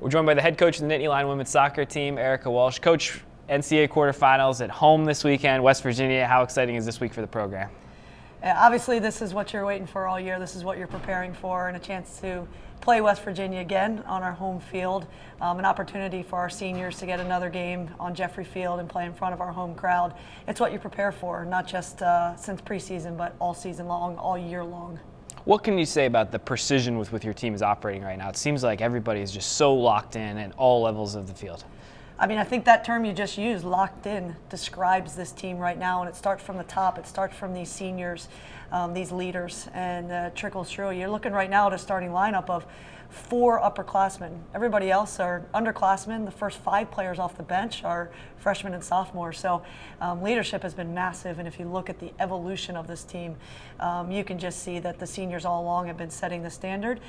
We're joined by the head coach of the Nittany Lion women's soccer team, Erica Walsh. Coach, NCAA quarterfinals at home this weekend, West Virginia. How exciting is this week for the program? Obviously, this is what you're waiting for all year. This is what you're preparing for, and a chance to play West Virginia again on our home field. An opportunity for our seniors to get another game on Jeffrey Field and play in front of our home crowd. It's what you prepare for, not just since preseason, but all season long, all year long. What can you say about the precision with your team is operating right now? It seems like everybody is just so locked in at all levels of the field. I mean, I think that term you just used, locked in, describes this team right now, and it starts from the top. It starts from these seniors, these leaders, and trickles through. You're looking right now at a starting lineup of 4 upperclassmen. Everybody else are underclassmen. The first 5 players off the bench are freshmen and sophomores. So leadership has been massive, and if you look at the evolution of this team, you can just see that the seniors all along have been setting the standard,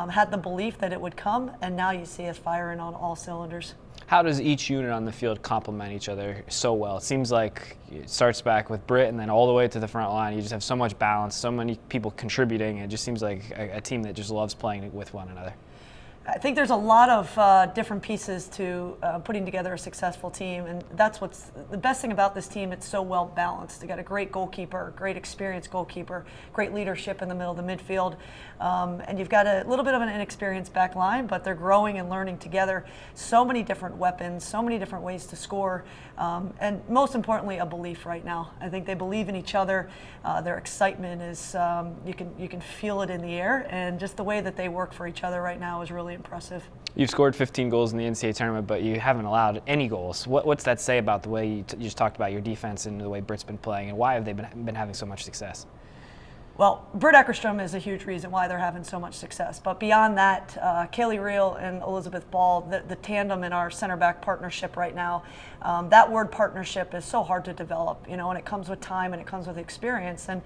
had the belief that it would come, and now you see us firing on all cylinders. How does each unit on the field complement each other so well? It seems like it starts back with Britt and then all the way to the front line. You just have so much balance, so many people contributing. It just seems like a team that just loves playing with one another. I think there's a lot of different pieces to putting together a successful team, and that's what's the best thing about this team. It's so well balanced. They got a great goalkeeper, great experienced goalkeeper, great leadership in the middle of the midfield, and you've got a little bit of an inexperienced back line, but they're growing and learning together. So many different weapons, so many different ways to score, and most importantly, a belief right now. I think they believe in each other. Their excitement is you can feel it in the air, and just the way that they work for each other right now is really impressive. You've scored 15 goals in the NCAA tournament, but you haven't allowed any goals. What's that say about the way you just talked about your defense and the way Britt's been playing, and why have they been having so much success? Well, Britt Eckerstrom is a huge reason why they're having so much success. But beyond that, Kaylee Reel and Elizabeth Ball, the tandem in our center back partnership right now, that word partnership is so hard to develop, and it comes with time and it comes with experience. And,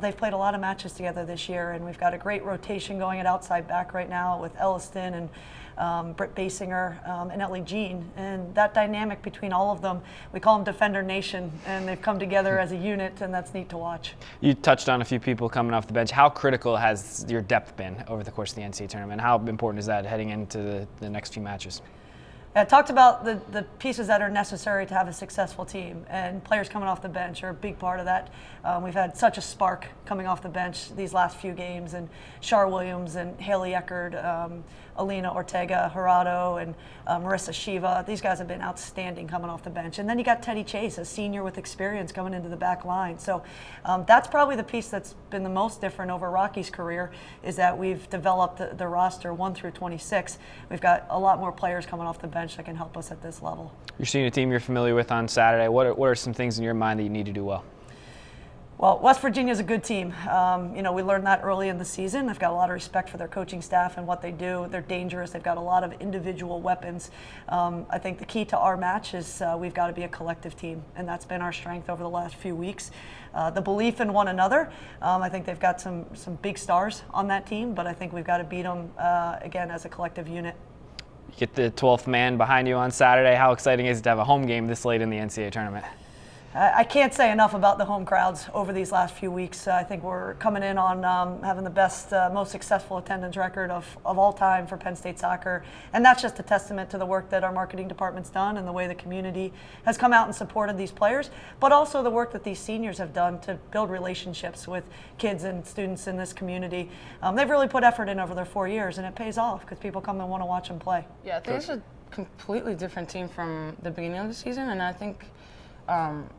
they've played a lot of matches together this year, and we've got a great rotation going at outside back right now with Elliston and Britt Basinger and Ellie Jean, and that dynamic between all of them, we call them Defender Nation, and they've come together as a unit, and that's neat to watch. You touched on a few people coming off the bench. How critical has your depth been over the course of the NCAA tournament? How important is that heading into the next few matches? I talked about the pieces that are necessary to have a successful team, and players coming off the bench are a big part of that. We've had such a spark coming off the bench these last few games, and Shar Williams and Haley Eckerd, Alina Ortega Gerardo, and Marissa Shiva. These guys have been outstanding coming off the bench. And then you got Teddy Chase, a senior with experience, coming into the back line. So that's probably the piece that's been the most different over Rocky's career, is that we've developed the roster 1 through 26. We've got a lot more players coming off the bench that can help us at this level. You're seeing a team you're familiar with on Saturday. What are some things in your mind that you need to do well? Well, West Virginia is a good team. We learned that early in the season. I've got a lot of respect for their coaching staff and what they do. They're dangerous. They've got a lot of individual weapons. I think the key to our match is we've got to be a collective team, and that's been our strength over the last few weeks. The belief in one another. I think they've got some big stars on that team, but I think we've got to beat them, again, as a collective unit. You get the 12th man behind you on Saturday. How exciting is it to have a home game this late in the NCAA tournament? I can't say enough about the home crowds over these last few weeks. I think we're coming in on having the best, most successful attendance record of all time for Penn State soccer. And that's just a testament to the work that our marketing department's done and the way the community has come out and supported these players, but also the work that these seniors have done to build relationships with kids and students in this community. They've really put effort in over their 4 years, and it pays off because people come and want to watch them play. Yeah, I think it's a completely different team from the beginning of the season, and I think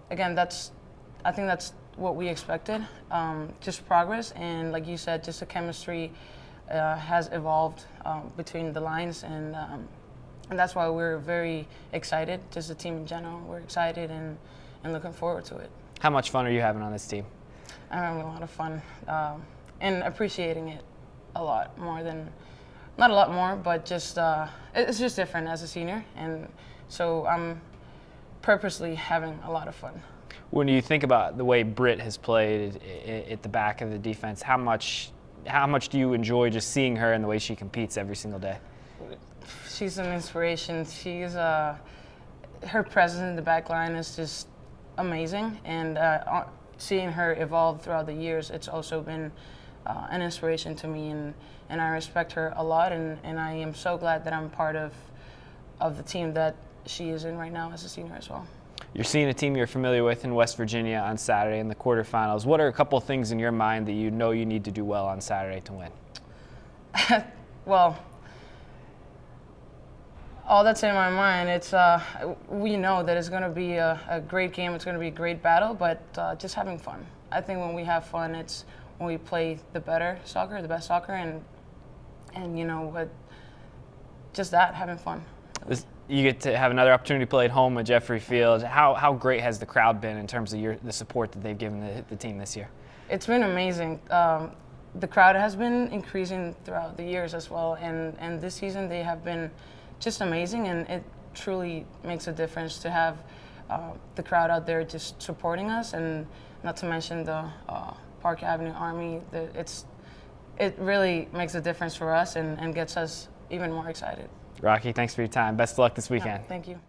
again, I think that's what we expected, just progress, and like you said, just the chemistry has evolved between the lines, and that's why we're very excited, just the team in general. We're excited and looking forward to it. How much fun are you having on this team? I'm having a lot of fun and appreciating it a lot more than, not a lot more, but just it's just different as a senior, and so I'm purposely having a lot of fun. When you think about the way Britt has played at the back of the defense, how much do you enjoy just seeing her and the way she competes every single day? She's an inspiration. She's her presence in the back line is just amazing, and seeing her evolve throughout the years, it's also been an inspiration to me, and I respect her a lot, and I am so glad that I'm part of the team that she is in right now as a senior as well. You're seeing a team you're familiar with in West Virginia on Saturday in the quarterfinals. What are a couple of things in your mind that you know you need to do well on Saturday to win? Well, all that's in my mind, it's we know that it's going to be a great game, it's going to be a great battle, but just having fun. I think when we have fun, it's when we play the better soccer, the best soccer, and you know, but just that, having fun. You get to have another opportunity to play at home at Jeffrey Field. How great has the crowd been in terms of the support that they've given the team this year? It's been amazing. The crowd has been increasing throughout the years as well, and this season they have been just amazing, and it truly makes a difference to have the crowd out there just supporting us, and not to mention the Park Avenue Army. It really makes a difference for us and gets us even more excited. Rocky, thanks for your time. Best of luck this weekend. Thank you.